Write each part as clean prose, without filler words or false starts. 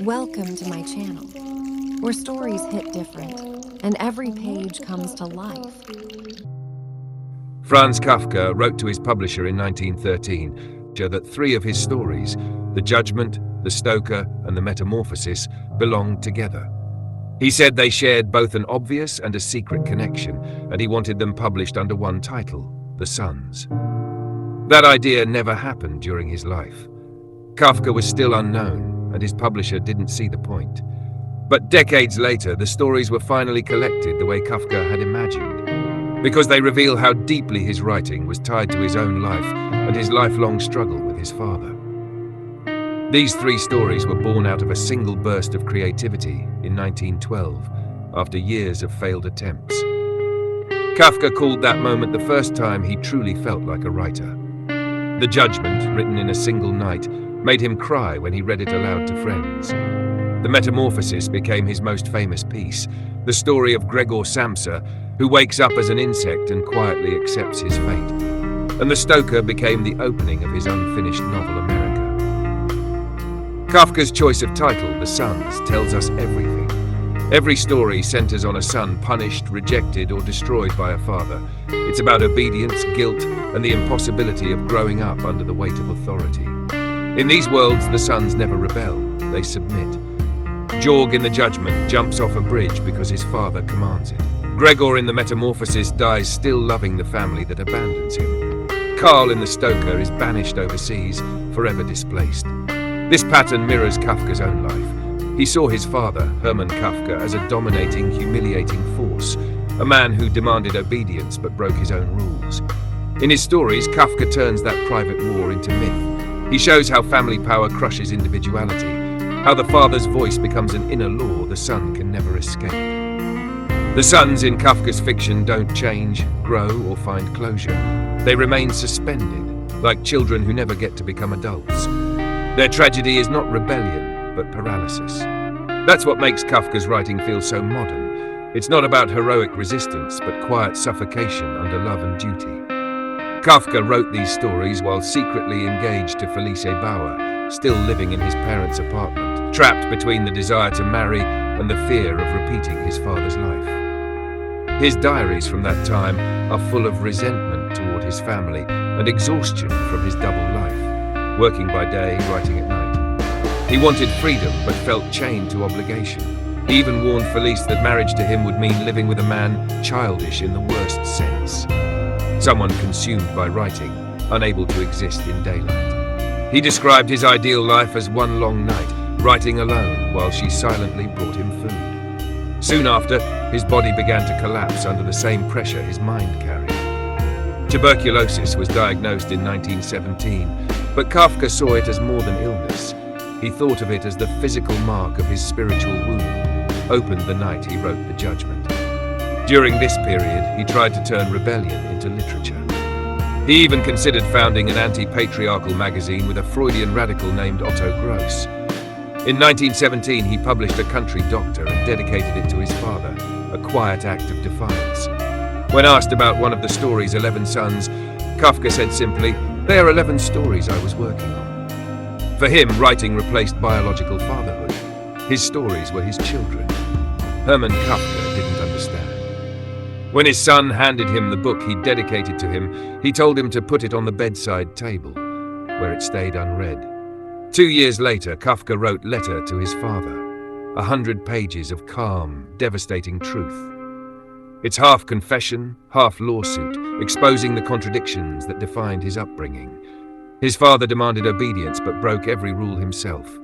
Welcome to my channel, where stories hit different, and every page comes to life. Franz Kafka wrote to his publisher in 1913 that three of his stories, The Judgment, The Stoker, and The Metamorphosis, belonged together. He said they shared both an obvious and a secret connection, and he wanted them published under one title, The Sons. That idea never happened during his life. Kafka was still unknown, and his publisher didn't see the point. But decades later, the stories were finally collected the way Kafka had imagined, because they reveal how deeply his writing was tied to his own life and his lifelong struggle with his father. These three stories were born out of a single burst of creativity in 1912, after years of failed attempts. Kafka called that moment the first time he truly felt like a writer. The Judgment, written in a single night, made him cry when he read it aloud to friends. The Metamorphosis became his most famous piece, the story of Gregor Samsa, who wakes up as an insect and quietly accepts his fate. And The Stoker became the opening of his unfinished novel America. Kafka's choice of title, The Sons, tells us everything. Every story centers on a son punished, rejected, or destroyed by a father. It's about obedience, guilt, and the impossibility of growing up under the weight of authority. In these worlds, the sons never rebel, they submit. Jorg in The Judgment jumps off a bridge because his father commands it. Gregor in The Metamorphosis dies still loving the family that abandons him. Karl in The Stoker is banished overseas, forever displaced. This pattern mirrors Kafka's own life. He saw his father, Hermann Kafka, as a dominating, humiliating force, a man who demanded obedience but broke his own rules. In his stories, Kafka turns that private war into myth. He shows how family power crushes individuality, how the father's voice becomes an inner law the son can never escape. The sons in Kafka's fiction don't change, grow, or find closure. They remain suspended, like children who never get to become adults. Their tragedy is not rebellion, but paralysis. That's what makes Kafka's writing feel so modern. It's not about heroic resistance, but quiet suffocation under love and duty. Kafka wrote these stories while secretly engaged to Felice Bauer, still living in his parents' apartment, trapped between the desire to marry and the fear of repeating his father's life. His diaries from that time are full of resentment toward his family and exhaustion from his double life, working by day, writing at night. He wanted freedom, but felt chained to obligation. He even warned Felice that marriage to him would mean living with a man childish in the worst sense. Someone consumed by writing, unable to exist in daylight. He described his ideal life as one long night, writing alone while she silently brought him food. Soon after, his body began to collapse under the same pressure his mind carried. Tuberculosis was diagnosed in 1917, but Kafka saw it as more than illness. He thought of it as the physical mark of his spiritual wound, opened the night he wrote The Judgment. During this period, he tried to turn rebellion into literature. He even considered founding an anti-patriarchal magazine with a Freudian radical named Otto Gross. In 1917, he published A Country Doctor and dedicated it to his father, a quiet act of defiance. When asked about one of the story's 11 sons, Kafka said simply, "They are 11 stories I was working on." For him, writing replaced biological fatherhood. His stories were his children. Hermann Kafka didn't understand. When his son handed him the book he'd dedicated to him, he told him to put it on the bedside table, where it stayed unread. 2 years later, Kafka wrote Letter to his father, 100 pages of calm, devastating truth. It's half confession, half lawsuit, exposing the contradictions that defined his upbringing. His father demanded obedience but broke every rule himself.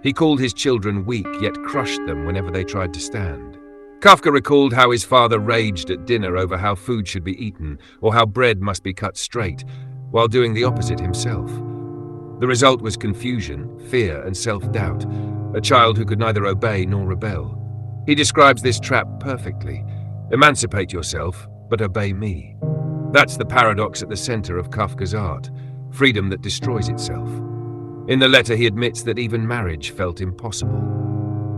He called his children weak, yet crushed them whenever they tried to stand. Kafka recalled how his father raged at dinner over how food should be eaten, or how bread must be cut straight, while doing the opposite himself. The result was confusion, fear, and self-doubt, a child who could neither obey nor rebel. He describes this trap perfectly. Emancipate yourself, but obey me. That's the paradox at the center of Kafka's art. Freedom that destroys itself. In the letter, he admits that even marriage felt impossible.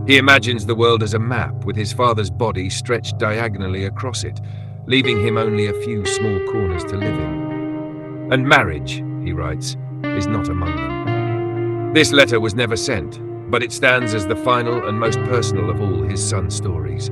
He imagines the world as a map with his father's body stretched diagonally across it, leaving him only a few small corners to live in. And marriage, he writes, is not among them. This letter was never sent, but it stands as the final and most personal of all his son's stories.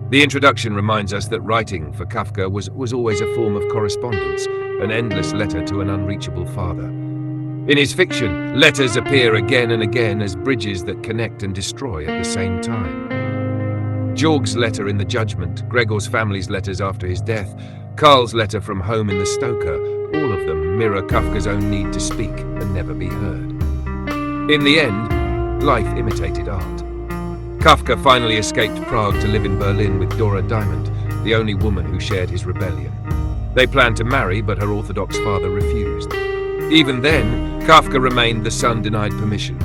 The introduction reminds us that writing for Kafka was always a form of correspondence, an endless letter to an unreachable father. In his fiction, letters appear again and again as bridges that connect and destroy at the same time. Georg's letter in The Judgment, Gregor's family's letters after his death, Karl's letter from home in The Stoker, all of them mirror Kafka's own need to speak and never be heard. In the end, life imitated art. Kafka finally escaped Prague to live in Berlin with Dora Diamond, the only woman who shared his rebellion. They planned to marry, but her Orthodox father refused. Even then, Kafka remained the son denied permission.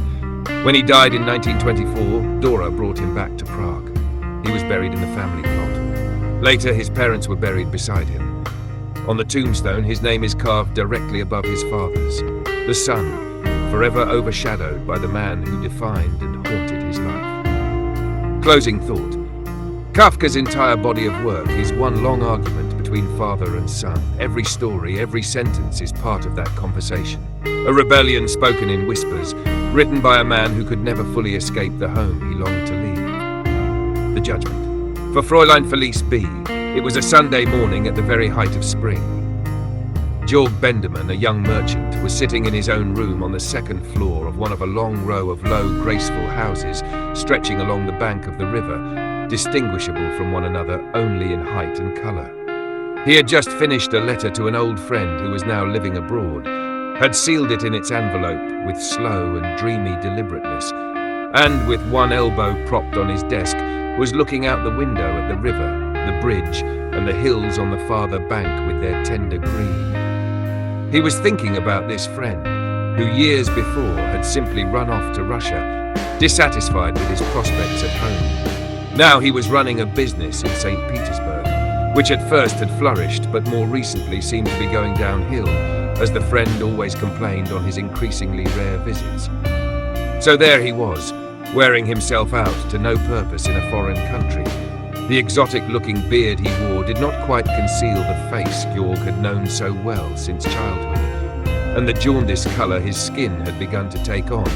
When he died in 1924, Dora brought him back to Prague. He was buried in the family plot. Later, his parents were buried beside him. On the tombstone, his name is carved directly above his father's, the son, forever overshadowed by the man who defined and haunted his life. Closing thought. Kafka's entire body of work is one long argument between father and son. Every story, every sentence is part of that conversation. A rebellion spoken in whispers, written by a man who could never fully escape the home he longed to leave. The Judgment. For Fräulein Felice B., it was a Sunday morning at the very height of spring. Georg Benderman, a young merchant, was sitting in his own room on the second floor of one of a long row of low, graceful houses stretching along the bank of the river, distinguishable from one another only in height and colour. He had just finished a letter to an old friend who was now living abroad, had sealed it in its envelope with slow and dreamy deliberateness, and with one elbow propped on his desk, was looking out the window at the river, the bridge, and the hills on the farther bank with their tender green. He was thinking about this friend, who years before had simply run off to Russia, dissatisfied with his prospects at home. Now he was running a business in St. Petersburg, which at first had flourished but more recently seemed to be going downhill, as the friend always complained on his increasingly rare visits. So there he was, wearing himself out to no purpose in a foreign country. The exotic-looking beard he wore did not quite conceal the face Georg had known so well since childhood, and the jaundiced colour his skin had begun to take on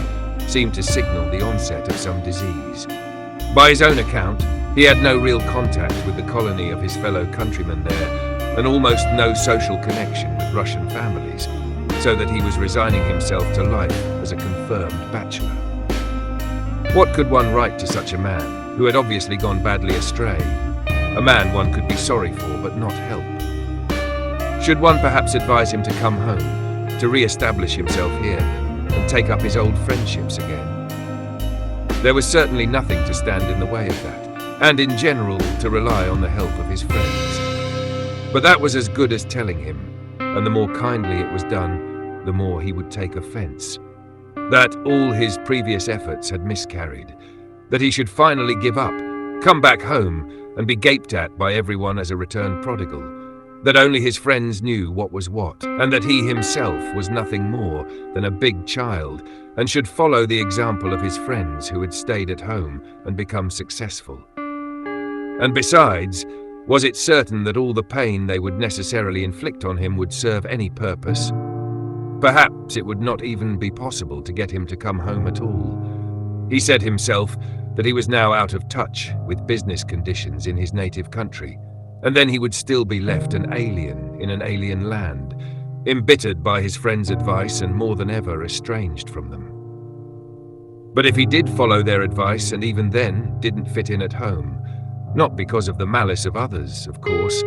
seemed to signal the onset of some disease. By his own account, he had no real contact with the colony of his fellow countrymen there, and almost no social connection with Russian families, so that he was resigning himself to life as a confirmed bachelor. What could one write to such a man, who had obviously gone badly astray? A man one could be sorry for, but not help. Should one perhaps advise him to come home, to re-establish himself here, and take up his old friendships again? There was certainly nothing to stand in the way of that, and in general to rely on the help of his friends. But that was as good as telling him, and the more kindly it was done, the more he would take offence. That all his previous efforts had miscarried, that he should finally give up, come back home, and be gaped at by everyone as a returned prodigal, that only his friends knew what was what, and that he himself was nothing more than a big child, and should follow the example of his friends who had stayed at home and become successful. And besides, was it certain that all the pain they would necessarily inflict on him would serve any purpose? Perhaps it would not even be possible to get him to come home at all. He said himself that he was now out of touch with business conditions in his native country, and then he would still be left an alien in an alien land, embittered by his friends' advice and more than ever estranged from them. But if he did follow their advice and even then didn't fit in at home, not because of the malice of others, of course,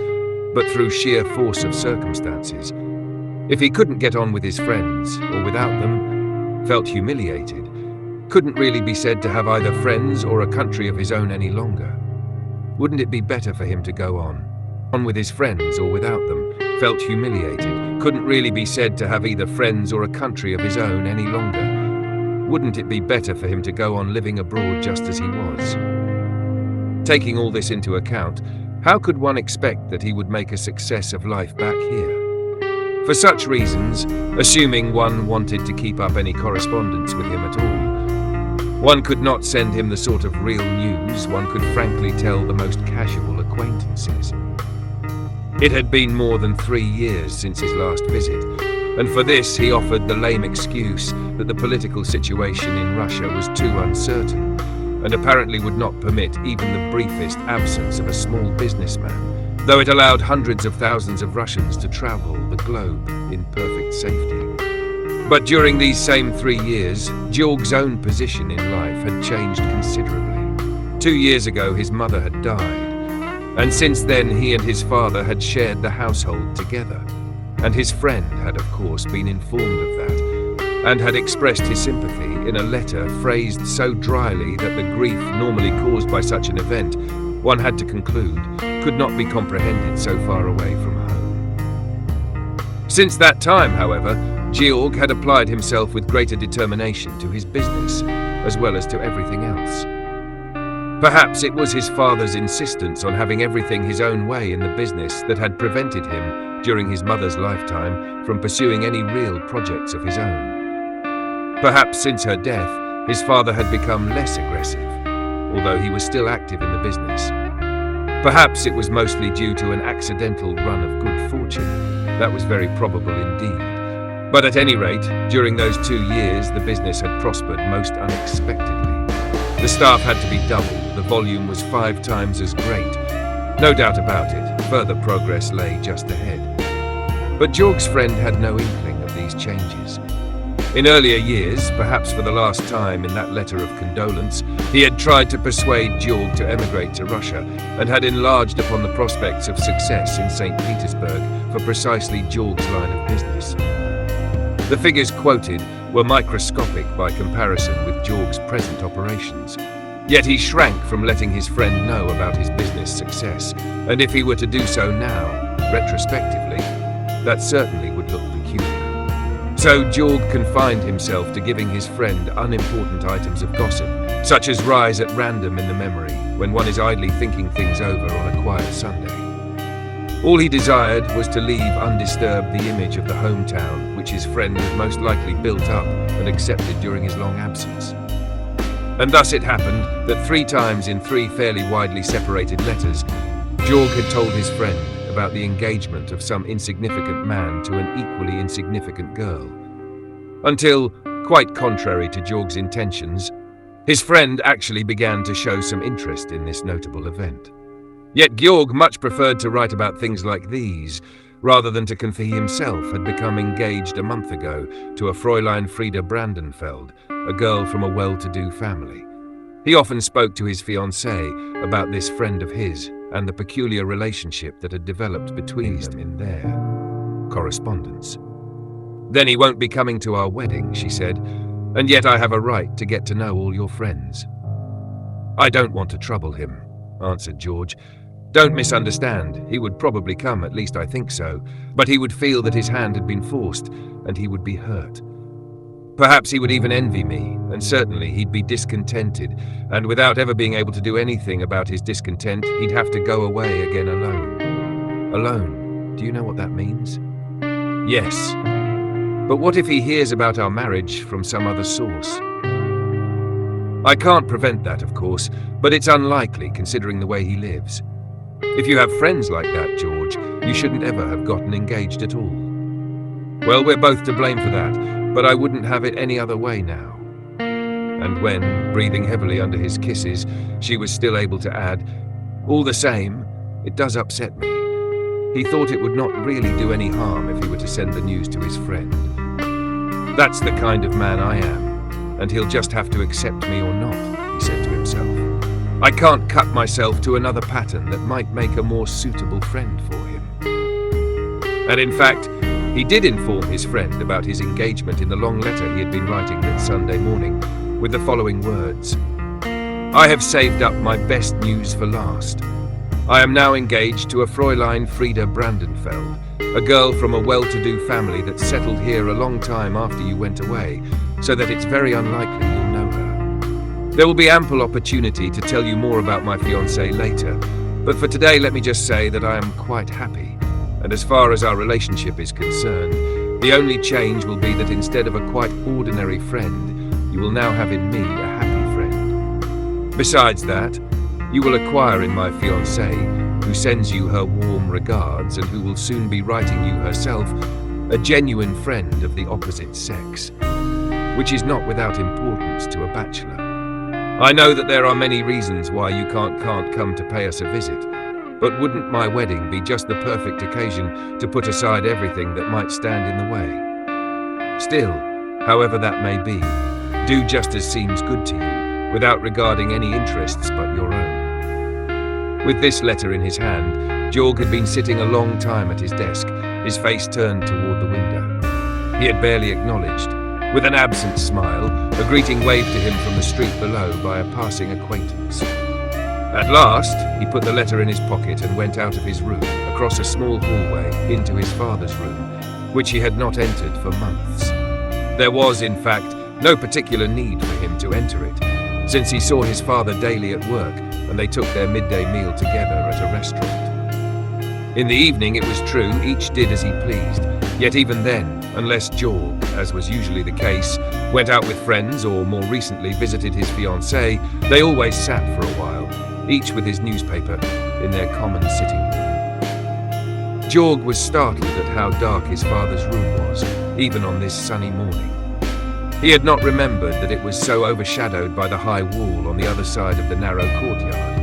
but through sheer force of circumstances, if he couldn't get on with his friends, or without them, felt humiliated, couldn't really be said to have either friends or a country of his own any longer, wouldn't it be better for him to go on with his friends or without them, felt humiliated, couldn't really be said to have either friends or a country of his own any longer, wouldn't it be better for him to go on living abroad just as he was? Taking all this into account, how could one expect that he would make a success of life back here? For such reasons, assuming one wanted to keep up any correspondence with him at all, one could not send him the sort of real news one could frankly tell the most casual acquaintances. It had been more than 3 years since his last visit, and for this he offered the lame excuse that the political situation in Russia was too uncertain, and apparently would not permit even the briefest absence of a small businessman, though it allowed hundreds of thousands of Russians to travel the globe in perfect safety. But during these same 3 years, Georg's own position in life had changed considerably. 2 years ago his mother had died, and since then he and his father had shared the household together, and his friend had of course been informed of that, and had expressed his sympathy in a letter phrased so dryly that the grief normally caused by such an event, one had to conclude, could not be comprehended so far away from home. Since that time, however, Georg had applied himself with greater determination to his business, as well as to everything else. Perhaps it was his father's insistence on having everything his own way in the business that had prevented him, during his mother's lifetime, from pursuing any real projects of his own. Perhaps since her death, his father had become less aggressive, although he was still active in the business. Perhaps it was mostly due to an accidental run of good fortune. That was very probable indeed. But at any rate, during those 2 years, the business had prospered most unexpectedly. The staff had to be doubled, the volume was 5 times as great. No doubt about it, further progress lay just ahead. But Georg's friend had no inkling of these changes. In earlier years, perhaps for the last time in that letter of condolence, he had tried to persuade Georg to emigrate to Russia and had enlarged upon the prospects of success in St. Petersburg for precisely Georg's line of business. The figures quoted were microscopic by comparison with Georg's present operations. Yet he shrank from letting his friend know about his business success, and if he were to do so now, retrospectively, that certainly would look peculiar. So Georg confined himself to giving his friend unimportant items of gossip, such as rise at random in the memory when one is idly thinking things over on a quiet Sunday. All he desired was to leave undisturbed the image of the hometown which his friend had most likely built up and accepted during his long absence. And thus it happened that 3 times in 3 fairly widely separated letters, Georg had told his friend about the engagement of some insignificant man to an equally insignificant girl. Until, quite contrary to Georg's intentions, his friend actually began to show some interest in this notable event. Yet Georg much preferred to write about things like these, rather than to convey himself had become engaged a month ago to a Fräulein Frieda Brandenfeld, a girl from a well-to-do family. He often spoke to his fiancée about this friend of his and the peculiar relationship that had developed between them in their correspondence. "Then he won't be coming to our wedding," she said, "and yet I have a right to get to know all your friends." "I don't want to trouble him," answered George. "Don't misunderstand, he would probably come, at least I think so, but he would feel that his hand had been forced, and he would be hurt. Perhaps he would even envy me, and certainly he'd be discontented, and without ever being able to do anything about his discontent, he'd have to go away again alone." "Alone? Do you know what that means?" "Yes. But what if he hears about our marriage from some other source?" "I can't prevent that, of course, but it's unlikely considering the way he lives. If you have friends like that, George, you shouldn't ever have gotten engaged at all." "Well, we're both to blame for that, but I wouldn't have it any other way now." And when, breathing heavily under his kisses, she was still able to add, "All the same, it does upset me. He thought it would not really do any harm if he were to send the news to his friend. That's the kind of man I am, and he'll just have to accept me or not," he said to himself. "I can't cut myself to another pattern that might make a more suitable friend for him." And in fact, he did inform his friend about his engagement in the long letter he had been writing that Sunday morning, with the following words: "I have saved up my best news for last. I am now engaged to a Fräulein Frieda Brandenfeld, a girl from a well-to-do family that settled here a long time after you went away, so that it's very unlikely you'll know her. There will be ample opportunity to tell you more about my fiancée later, but for today let me just say that I am quite happy, and as far as our relationship is concerned, the only change will be that instead of a quite ordinary friend, you will now have in me a happy friend. Besides that, you will acquire in my fiancée, who sends you her warm regards and who will soon be writing you herself, a genuine friend of the opposite sex, which is not without importance to a bachelor. I know that there are many reasons why you can't come to pay us a visit, but wouldn't my wedding be just the perfect occasion to put aside everything that might stand in the way? Still, however that may be, do just as seems good to you, without regarding any interests but your own. With this letter in his hand, Jorg had been sitting a long time at his desk, his face turned toward the window. He had barely acknowledged, with an absent smile, a greeting waved to him from the street below by a passing acquaintance. At last, he put the letter in his pocket and went out of his room, across a small hallway, into his father's room, which he had not entered for months. There was, in fact, no particular need for him to enter it, since he saw his father daily at work, and they took their midday meal together at a restaurant. In the evening, it was true, each did as he pleased, yet even then, unless Jorg, as was usually the case, went out with friends or more recently visited his fiancée, they always sat for a while, each with his newspaper, in their common sitting room. Jorg was startled at how dark his father's room was, even on this sunny morning. He had not remembered that it was so overshadowed by the high wall on the other side of the narrow courtyard.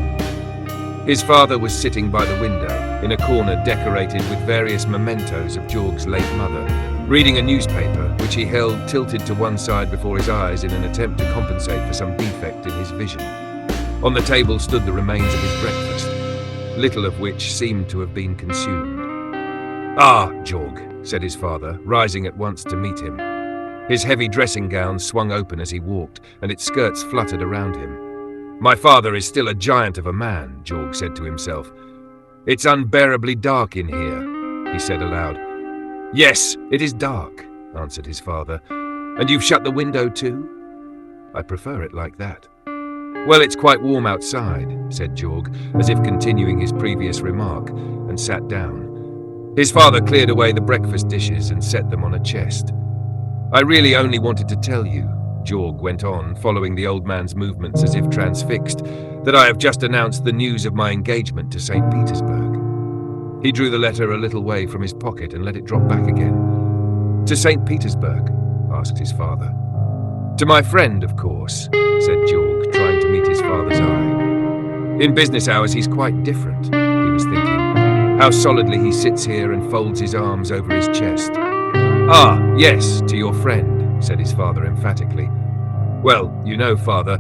His father was sitting by the window, in a corner decorated with various mementos of Jorg's late mother, reading a newspaper which he held tilted to one side before his eyes in an attempt to compensate for some defect in his vision. On the table stood the remains of his breakfast, little of which seemed to have been consumed. "Ah, Jorg," said his father, rising at once to meet him. His heavy dressing gown swung open as he walked, and its skirts fluttered around him. "My father is still a giant of a man," Jorg said to himself. "It's unbearably dark in here," he said aloud. "Yes, it is dark," answered his father. "And you've shut the window too?" "I prefer it like that." "Well, it's quite warm outside," said Jorg, as if continuing his previous remark, and sat down. His father cleared away the breakfast dishes and set them on a chest. "I really only wanted to tell you," Jorg went on, following the old man's movements as if transfixed, "that I have just announced the news of my engagement to St. Petersburg." He drew the letter a little way from his pocket and let it drop back again. "To St. Petersburg?" asked his father. "To my friend, of course," said Jorg, trying to meet his father's eye. "In business hours he's quite different," he was thinking. "How solidly he sits here and folds his arms over his chest." "Ah, yes, to your friend," said his father emphatically. "Well, you know, father,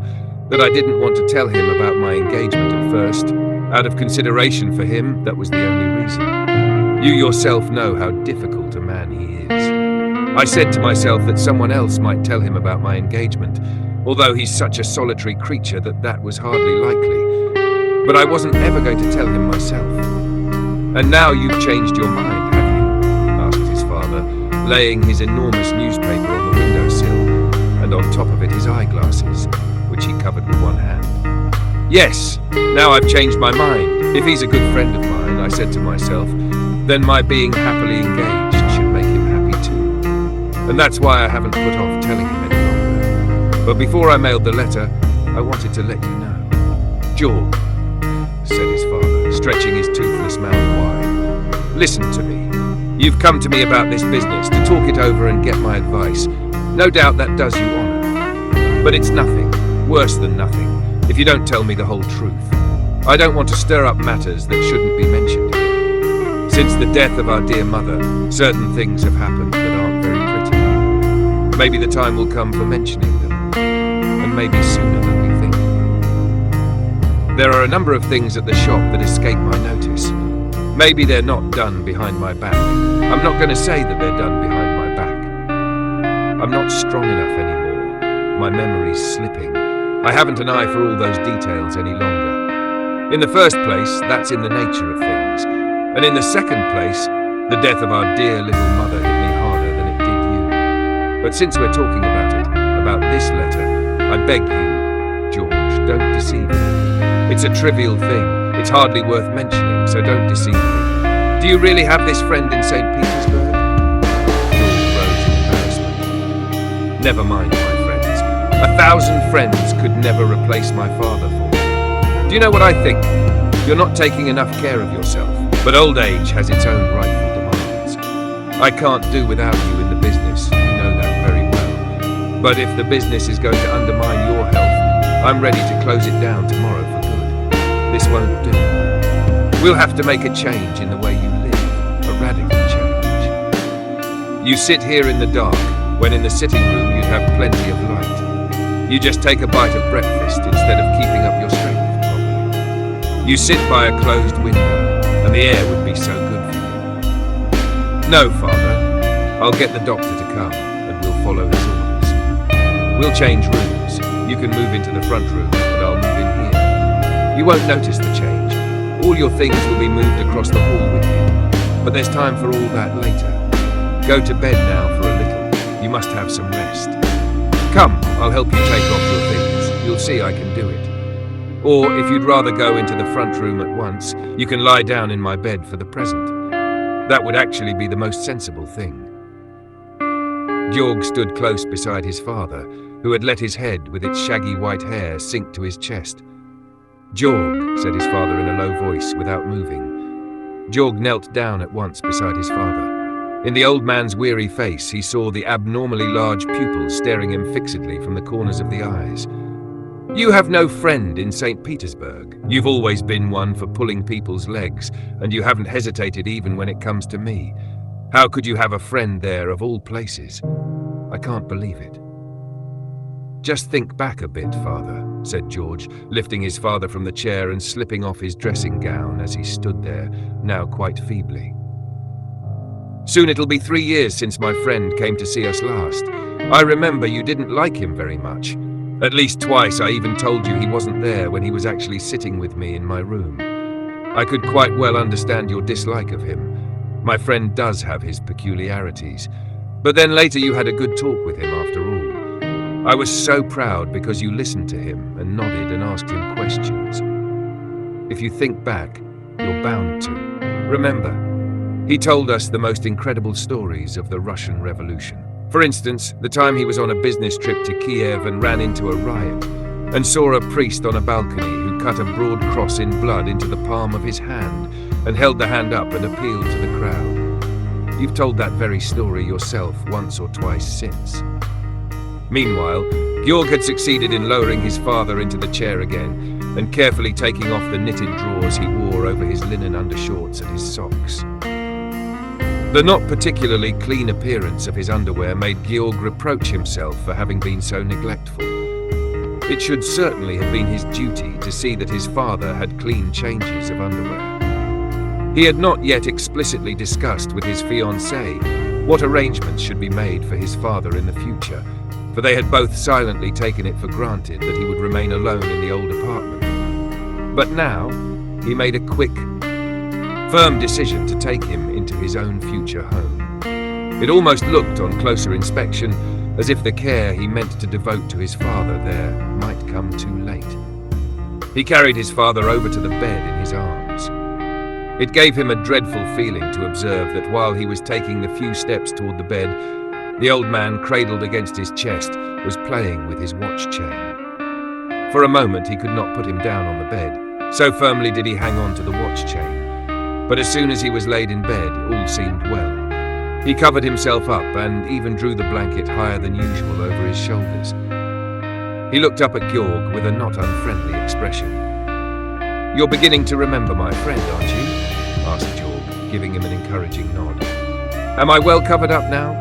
that I didn't want to tell him about my engagement at first. Out of consideration for him, that was the only reason. You yourself know how difficult a man he is. I said to myself that someone else might tell him about my engagement, although he's such a solitary creature that was hardly likely. But I wasn't ever going to tell him myself. And now you've changed your mind, have you?" asked his father, laying his enormous newspaper on the windowsill, and on top of it his eyeglasses, which he covered with one hand. "Yes, now I've changed my mind. If he's a good friend of mine," I said to myself, "then my being happily engaged should make him happy too. And that's why I haven't put off telling him any longer. But before I mailed the letter, I wanted to let you know." "Jorg," said his father, stretching his toothless mouth wide, "listen to me. You've come to me about this business, to talk it over and get my advice. No doubt that does you honour. But it's nothing, worse than nothing, if you don't tell me the whole truth. I don't want to stir up matters that shouldn't be mentioned here. Since the death of our dear mother, certain things have happened that aren't very pretty. Maybe the time will come for mentioning them, and maybe sooner than we think. There are a number of things at the shop that escape my notice. Maybe they're not done behind my back. I'm not going to say that they're done behind my back. I'm not strong enough anymore. My memory's slipping. I haven't an eye for all those details any longer. In the first place, that's in the nature of things. And in the second place, the death of our dear little mother hit me harder than it did you. But since we're talking about it, about this letter, I beg you, George, don't deceive me. It's a trivial thing. It's hardly worth mentioning, so don't deceive me. Do you really have this friend in St. Petersburg? George rose in embarrassment. Never mind, my friends. 1,000 friends could never replace my father for me. Do you know what I think? You're not taking enough care of yourself, but old age has its own rightful demands. I can't do without you in the business, you know that very well. But if the business is going to undermine your health, I'm ready to close it down tomorrow for good. This won't do. We'll have to make a change in the way you live, a radical change. You sit here in the dark, when in the sitting room you'd have plenty of light. You just take a bite of breakfast instead of keeping up your strength properly. You sit by a closed window, and the air would be so good for you. No, Father, I'll get the doctor to come, and we'll follow his orders. We'll change rooms. You can move into the front room, and I'll move in here. You won't notice the change. All your things will be moved across the hall with you. But there's time for all that later. Go to bed now for a little. You must have some rest. Come, I'll help you take off your things. You'll see I can do it. Or if you'd rather go into the front room at once, you can lie down in my bed for the present. That would actually be the most sensible thing. Georg stood close beside his father, who had let his head with its shaggy white hair sink to his chest. "Georg," said his father in a low voice, without moving. Georg knelt down at once beside his father. In the old man's weary face, he saw the abnormally large pupils staring him fixedly from the corners of the eyes. "You have no friend in St. Petersburg. You've always been one for pulling people's legs, and you haven't hesitated even when it comes to me. How could you have a friend there of all places? I can't believe it." "Just think back a bit, Father," said George, lifting his father from the chair and slipping off his dressing gown as he stood there, now quite feebly. "Soon it'll be 3 years since my friend came to see us last. I remember you didn't like him very much. At least twice I even told you he wasn't there when he was actually sitting with me in my room. I could quite well understand your dislike of him. My friend does have his peculiarities. But then later you had a good talk with him after all. I was so proud because you listened to him and nodded and asked him questions. If you think back, you're bound to. Remember, he told us the most incredible stories of the Russian Revolution. For instance, the time he was on a business trip to Kiev and ran into a riot, and saw a priest on a balcony who cut a broad cross in blood into the palm of his hand and held the hand up and appealed to the crowd. You've told that very story yourself once or twice since. Meanwhile, Georg had succeeded in lowering his father into the chair again and carefully taking off the knitted drawers he wore over his linen undershorts and his socks. The not particularly clean appearance of his underwear made Georg reproach himself for having been so neglectful. It should certainly have been his duty to see that his father had clean changes of underwear. He had not yet explicitly discussed with his fiancée what arrangements should be made for his father in the future, for they had both silently taken it for granted that he would remain alone in the old apartment. But now, he made a quick, firm decision to take him into his own future home. It almost looked, on closer inspection, as if the care he meant to devote to his father there might come too late. He carried his father over to the bed in his arms. It gave him a dreadful feeling to observe that while he was taking the few steps toward the bed, the old man, cradled against his chest, was playing with his watch chain. For a moment he could not put him down on the bed, so firmly did he hang on to the watch chain. But as soon as he was laid in bed, all seemed well. He covered himself up and even drew the blanket higher than usual over his shoulders. He looked up at Georg with a not unfriendly expression. "You're beginning to remember my friend, aren't you?" asked Georg, giving him an encouraging nod. "Am I well covered up now?"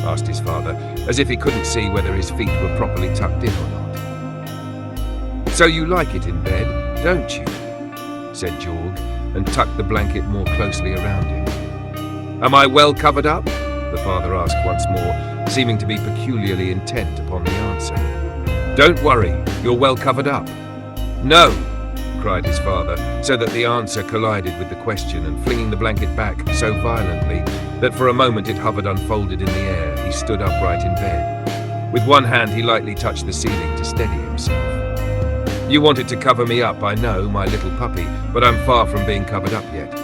asked his father, as if he couldn't see whether his feet were properly tucked in or not. "So you like it in bed, don't you?" said Georg, and tucked the blanket more closely around him. "Am I well covered up?" the father asked once more, seeming to be peculiarly intent upon the answer. "Don't worry, you're well covered up." "No!" cried his father, so that the answer collided with the question, and flinging the blanket back so violently that for a moment it hovered unfolded in the air, he stood upright in bed. With one hand he lightly touched the ceiling to steady himself. "You wanted to cover me up, I know, my little puppy, but I'm far from being covered up yet.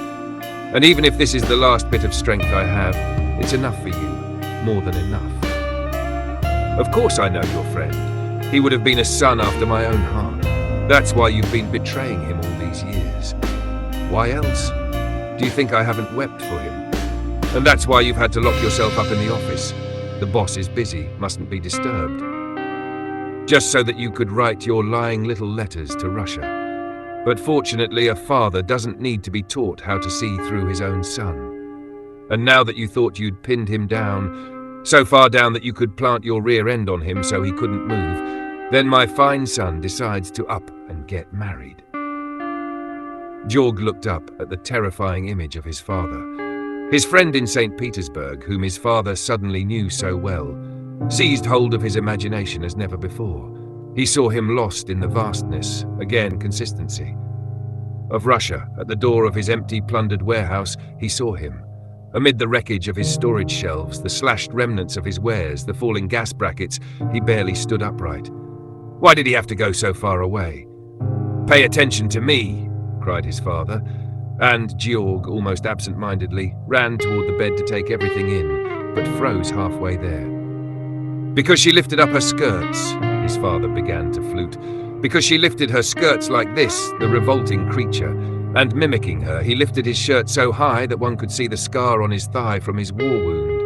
And even if this is the last bit of strength I have, it's enough for you, more than enough. Of course I know your friend. He would have been a son after my own heart. That's why you've been betraying him all these years. Why else? Do you think I haven't wept for him? And that's why you've had to lock yourself up in the office. The boss is busy, mustn't be disturbed. Just so that you could write your lying little letters to Russia. But fortunately, a father doesn't need to be taught how to see through his own son. And now that you thought you'd pinned him down, so far down that you could plant your rear end on him so he couldn't move, then my fine son decides to up and get married. Georg looked up at the terrifying image of his father. His friend in St. Petersburg, whom his father suddenly knew so well, seized hold of his imagination as never before. He saw him lost in the vastness, again consistency. Of Russia, at the door of his empty, plundered warehouse, he saw him. Amid the wreckage of his storage shelves, the slashed remnants of his wares, the falling gas brackets, he barely stood upright. Why did he have to go so far away? "Pay attention to me," cried his father, and Georg, almost absent-mindedly, ran toward the bed to take everything in, but froze halfway there. "Because she lifted up her skirts," his father began to flute. "Because she lifted her skirts like this, the revolting creature. And mimicking her, he lifted his shirt so high that one could see the scar on his thigh from his war wound.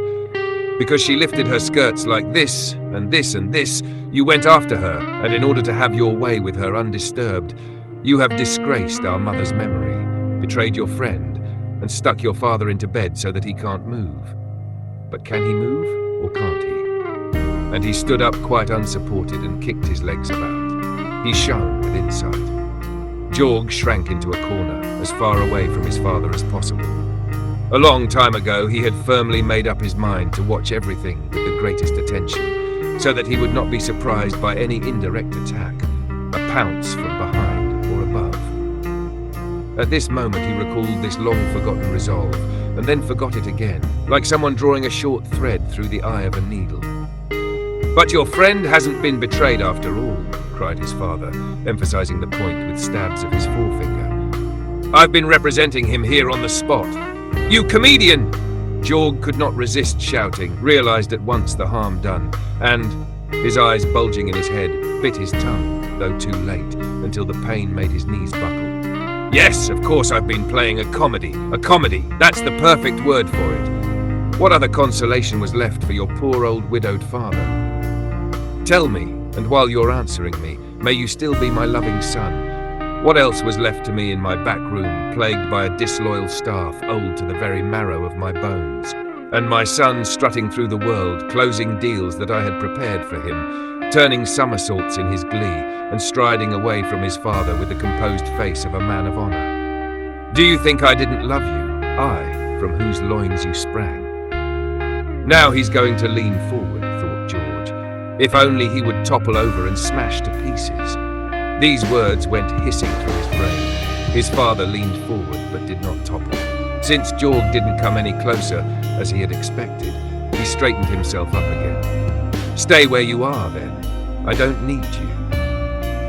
Because she lifted her skirts like this, and this, and this, you went after her, and in order to have your way with her undisturbed, you have disgraced our mother's memory, betrayed your friend, and stuck your father into bed so that he can't move. But can he move, or can't he?" And he stood up quite unsupported and kicked his legs about. He shone with insight. Georg shrank into a corner, as far away from his father as possible. A long time ago, he had firmly made up his mind to watch everything with the greatest attention, so that he would not be surprised by any indirect attack, a pounce from behind or above. At this moment, he recalled this long-forgotten resolve, and then forgot it again, like someone drawing a short thread through the eye of a needle. "But your friend hasn't been betrayed after all," cried his father, emphasizing the point with stabs of his forefinger. "I've been representing him here on the spot. You comedian!" Georg could not resist shouting, realized at once the harm done, and, his eyes bulging in his head, bit his tongue, though too late, until the pain made his knees buckle. "Yes, of course I've been playing a comedy. A comedy, that's the perfect word for it. What other consolation was left for your poor old widowed father? Tell me, and while you're answering me, may you still be my loving son. What else was left to me in my back room, plagued by a disloyal staff, old to the very marrow of my bones? And my son strutting through the world, closing deals that I had prepared for him, turning somersaults in his glee, and striding away from his father with the composed face of a man of honor. Do you think I didn't love you, I, from whose loins you sprang? Now he's going to lean forward, thought George. If only he would topple over and smash to pieces. These words went hissing through his brain. His father leaned forward but did not topple. Since Georg didn't come any closer, as he had expected, he straightened himself up again. "Stay where you are, then. I don't need you.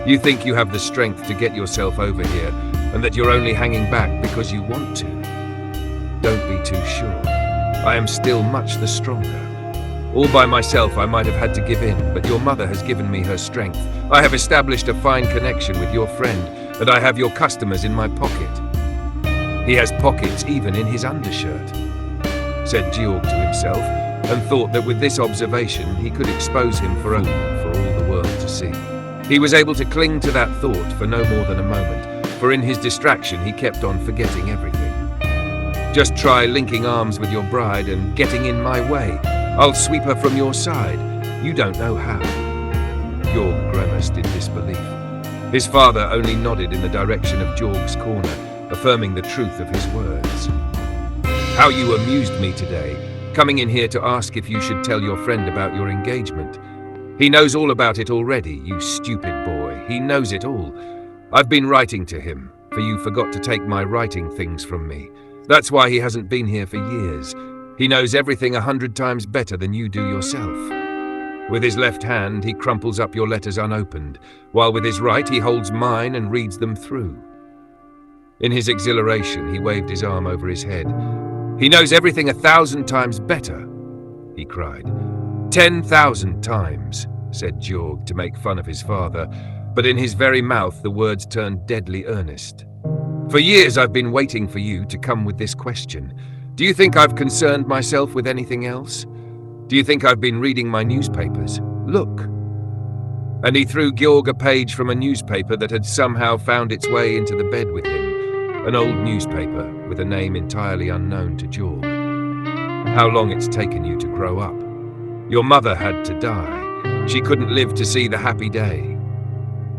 You think you have the strength to get yourself over here, and that you're only hanging back because you want to. Don't be too sure. I am still much the stronger. All by myself I might have had to give in, but your mother has given me her strength. I have established a fine connection with your friend, and I have your customers in my pocket." "He has pockets even in his undershirt," said Georg to himself, and thought that with this observation he could expose him for all the world to see. He was able to cling to that thought for no more than a moment, for in his distraction he kept on forgetting everything. "Just try linking arms with your bride and getting in my way. I'll sweep her from your side. You don't know how." Georg grimaced in disbelief. His father only nodded in the direction of Georg's corner, affirming the truth of his words. "How you amused me today, coming in here to ask if you should tell your friend about your engagement. He knows all about it already, you stupid boy. He knows it all. I've been writing to him, for you forgot to take my writing things from me. That's why he hasn't been here for years. He knows everything 100 times better than you do yourself. With his left hand, he crumples up your letters unopened, while with his right he holds mine and reads them through." In his exhilaration, he waved his arm over his head. "He knows everything 1,000 times better," he cried. 10,000 times, said Georg to make fun of his father, but in his very mouth the words turned deadly earnest. "For years I've been waiting for you to come with this question. Do you think I've concerned myself with anything else? Do you think I've been reading my newspapers? Look." And he threw Georg a page from a newspaper that had somehow found its way into the bed with him, an old newspaper with a name entirely unknown to Georg. "How long it's taken you to grow up. Your mother had to die. She couldn't live to see the happy day.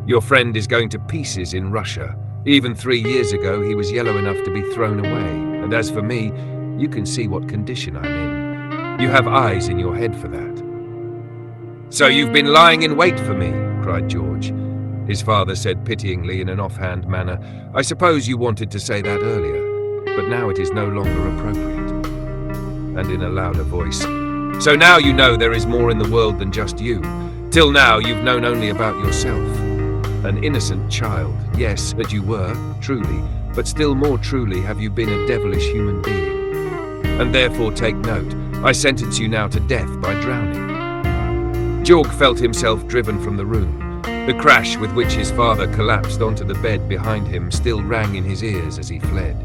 Your friend is going to pieces in Russia. Even 3 years ago, he was yellow enough to be thrown away. And as for me, you can see what condition I'm in. You have eyes in your head for that." "So you've been lying in wait for me," cried George. His father said pityingly in an offhand manner, "I suppose you wanted to say that earlier, but now it is no longer appropriate." And in a louder voice, "So now you know there is more in the world than just you. Till now you've known only about yourself. An innocent child, yes, that you were, truly, but still more truly have you been a devilish human being. And therefore take note, I sentence you now to death by drowning." Georg felt himself driven from the room. The crash with which his father collapsed onto the bed behind him still rang in his ears as he fled.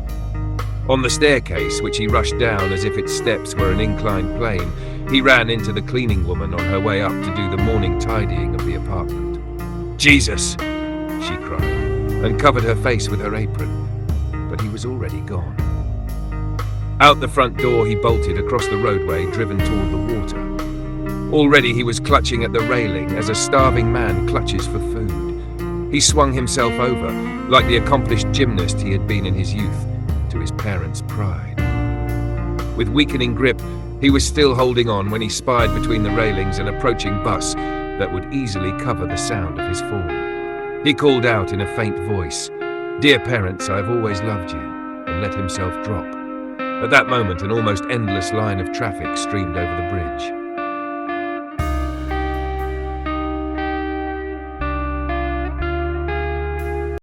On the staircase, which he rushed down as if its steps were an inclined plane, he ran into the cleaning woman on her way up to do the morning tidying of the apartment. "Jesus!" she cried, and covered her face with her apron. But he was already gone. Out the front door he bolted across the roadway, driven toward the water. Already he was clutching at the railing as a starving man clutches for food. He swung himself over, like the accomplished gymnast he had been in his youth, to his parents' pride. With weakening grip, he was still holding on when he spied between the railings an approaching bus that would easily cover the sound of his fall. He called out in a faint voice, "Dear parents, I've always loved you," and let himself drop. At that moment, an almost endless line of traffic streamed over the bridge.